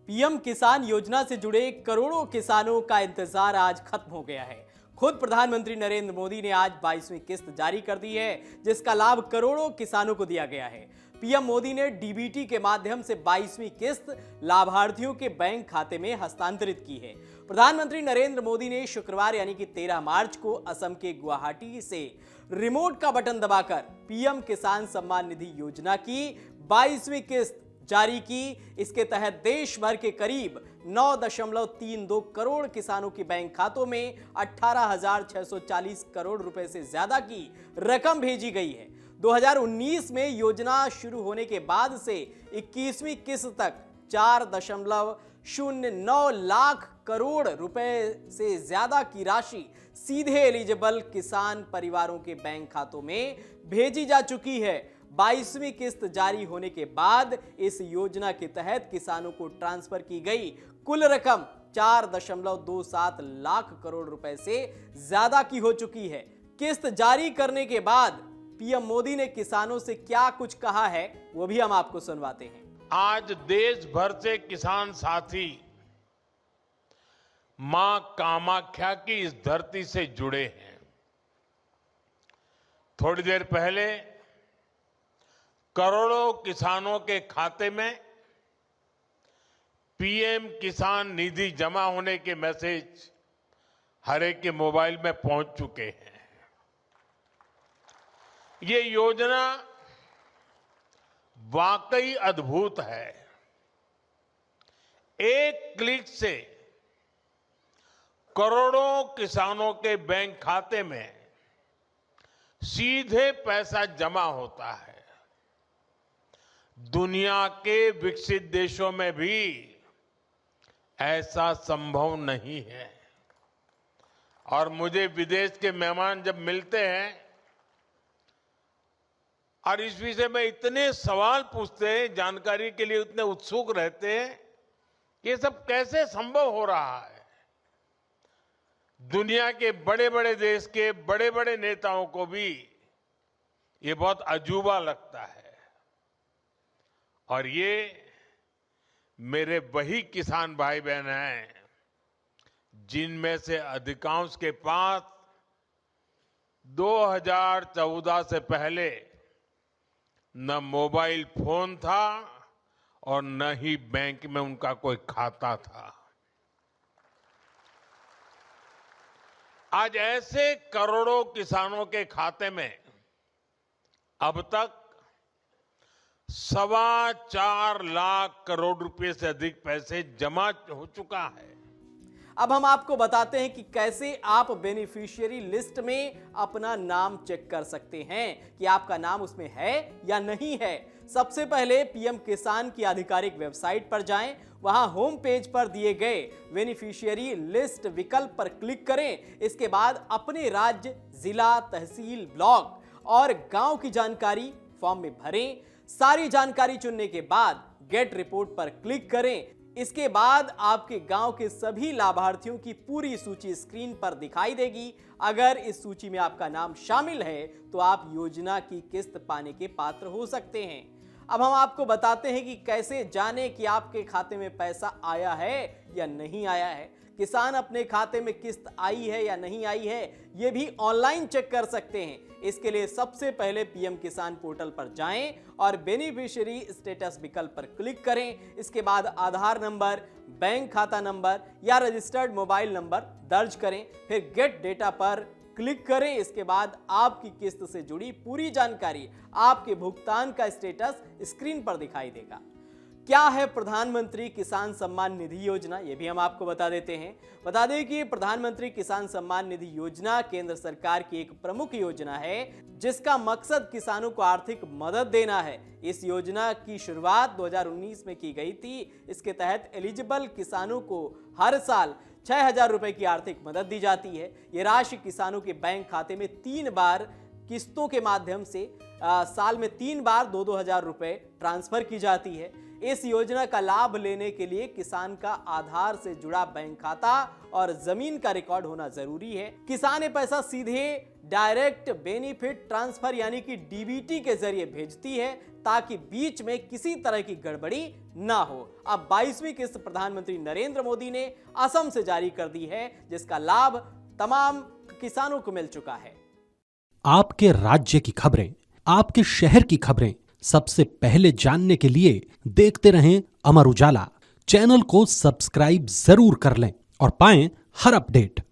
PM किसान योजना से जुड़े करोड़ों किसानों का इंतजार आज खत्म हो गया है। खुद प्रधानमंत्री नरेंद्र मोदी ने आज 22वीं किस्त जारी कर दी है, जिसका लाभ करोड़ों किसानों को दिया गया है। पीएम मोदी ने डीबीटी के माध्यम से 22वीं किस्त लाभार्थियों के बैंक खाते में हस्तांतरित की है। प्रधानमंत्री नरेंद्र मोदी ने शुक्रवार यानी कि 13 मार्च को असम के गुवाहाटी से रिमोट का बटन दबाकर पीएम किसान सम्मान निधि योजना की 22वीं किस्त जारी की। इसके तहत देश भर के करीब 9.32 करोड़ किसानों के बैंक खातों में 18,640 करोड़ रुपए से ज्यादा की रकम भेजी गई है। 2019 में योजना शुरू होने के बाद से 21वीं किस्त तक 4.09 लाख करोड़ रुपए से ज्यादा की राशि सीधे एलिजिबल किसान परिवारों के बैंक खातों में भेजी जा चुकी है। 22वीं किस्त जारी होने के बाद इस योजना के तहत किसानों को ट्रांसफर की गई कुल रकम 4.27 लाख करोड़ रुपए से ज्यादा की हो चुकी है। किस्त जारी करने के बाद पीएम मोदी ने किसानों से क्या कुछ कहा है, वो भी हम आपको सुनवाते हैं। आज देश भर से किसान साथी मां कामाख्या की इस धरती से जुड़े हैं। थोड़ी देर पहले करोड़ों किसानों के खाते में पीएम किसान निधि जमा होने के मैसेज हर एक के मोबाइल में पहुंच चुके हैं। ये योजना वाकई अद्भुत है। एक क्लिक से करोड़ों किसानों के बैंक खाते में सीधे पैसा जमा होता है। दुनिया के विकसित देशों में भी ऐसा संभव नहीं है। और मुझे विदेश के मेहमान जब मिलते हैं और इस विषय में इतने सवाल पूछते हैं, जानकारी के लिए उतने उत्सुक रहते हैं, ये सब कैसे संभव हो रहा है। दुनिया के बड़े बड़े देश के बड़े बड़े नेताओं को भी ये बहुत अजूबा लगता है। और ये मेरे वही किसान भाई बहन हैं जिनमें से अधिकांश के पास 2014 से पहले न मोबाइल फोन था और न ही बैंक में उनका कोई खाता था। आज ऐसे करोड़ों किसानों के खाते में अब तक 4.25 लाख करोड़ रुपए से अधिक पैसे जमा हो चुका है। अब हम आपको बताते हैं कि कैसे आप बेनिफिशियरी लिस्ट में अपना नाम चेक कर सकते हैं कि आपका नाम उसमें है या नहीं है। सबसे पहले पीएम किसान की आधिकारिक वेबसाइट पर जाएं। वहां होम पेज पर दिए गए बेनिफिशियरी लिस्ट विकल्प पर क्लिक करें। इसके बाद अपने राज्य, जिला, तहसील, ब्लॉक और गांव की जानकारी फॉर्म में भरें। सारी जानकारी चुनने के बाद गेट रिपोर्ट पर क्लिक करें। इसके बाद आपके गांव के सभी लाभार्थियों की पूरी सूची स्क्रीन पर दिखाई देगी। अगर इस सूची में आपका नाम शामिल है तो आप योजना की किस्त पाने के पात्र हो सकते हैं। अब हम आपको बताते हैं कि कैसे जानें कि आपके खाते में पैसा आया है या नहीं आया है। किसान अपने खाते में किस्त आई है या नहीं आई है, ये भी ऑनलाइन चेक कर सकते हैं। इसके लिए सबसे पहले पीएम किसान पोर्टल पर जाएं और बेनिफिशियरी स्टेटस विकल्प पर क्लिक करें। इसके बाद आधार नंबर, बैंक खाता नंबर या रजिस्टर्ड मोबाइल नंबर दर्ज करें। फिर गेट डेटा पर क्लिक करें। इसके बाद आपकी किस्त से जुड़ी पूरी जानकारी, आपके भुगतान का स्टेटस स्क्रीन पर दिखाई देगा। क्या है प्रधानमंत्री किसान सम्मान निधि योजना, ये भी हम आपको बता देते हैं। बता दें कि प्रधानमंत्री किसान सम्मान निधि योजना केंद्र सरकार की एक प्रमुख योजना है जिसका मकसद किसानों को आर्थिक मदद देना है। इस योजना की शुरुआत 2019 में की गई थी। इसके तहत एलिजिबल किसानों को हर साल 6,000 रुपए की आर्थिक मदद दी जाती है। ये राशि किसानों के बैंक खाते में 3 बार किस्तों के माध्यम से साल में 3 बार 2-2 हजार रुपए ट्रांसफर की जाती है। इस योजना का लाभ लेने के लिए किसान का आधार से जुड़ा बैंक खाता और जमीन का रिकॉर्ड होना जरूरी है। किसान ये पैसा सीधे डायरेक्ट बेनिफिट ट्रांसफर यानी कि डीबीटी के जरिए भेजती है ताकि बीच में किसी तरह की गड़बड़ी ना हो। अब 22वीं किस्त प्रधानमंत्री नरेंद्र मोदी ने असम से जारी कर दी है, जिसका लाभ तमाम किसानों को मिल चुका है। आपके राज्य की खबरें, आपके शहर की खबरें सबसे पहले जानने के लिए देखते रहें अमर उजाला। चैनल को सब्सक्राइब जरूर कर लें और पाएं हर अपडेट।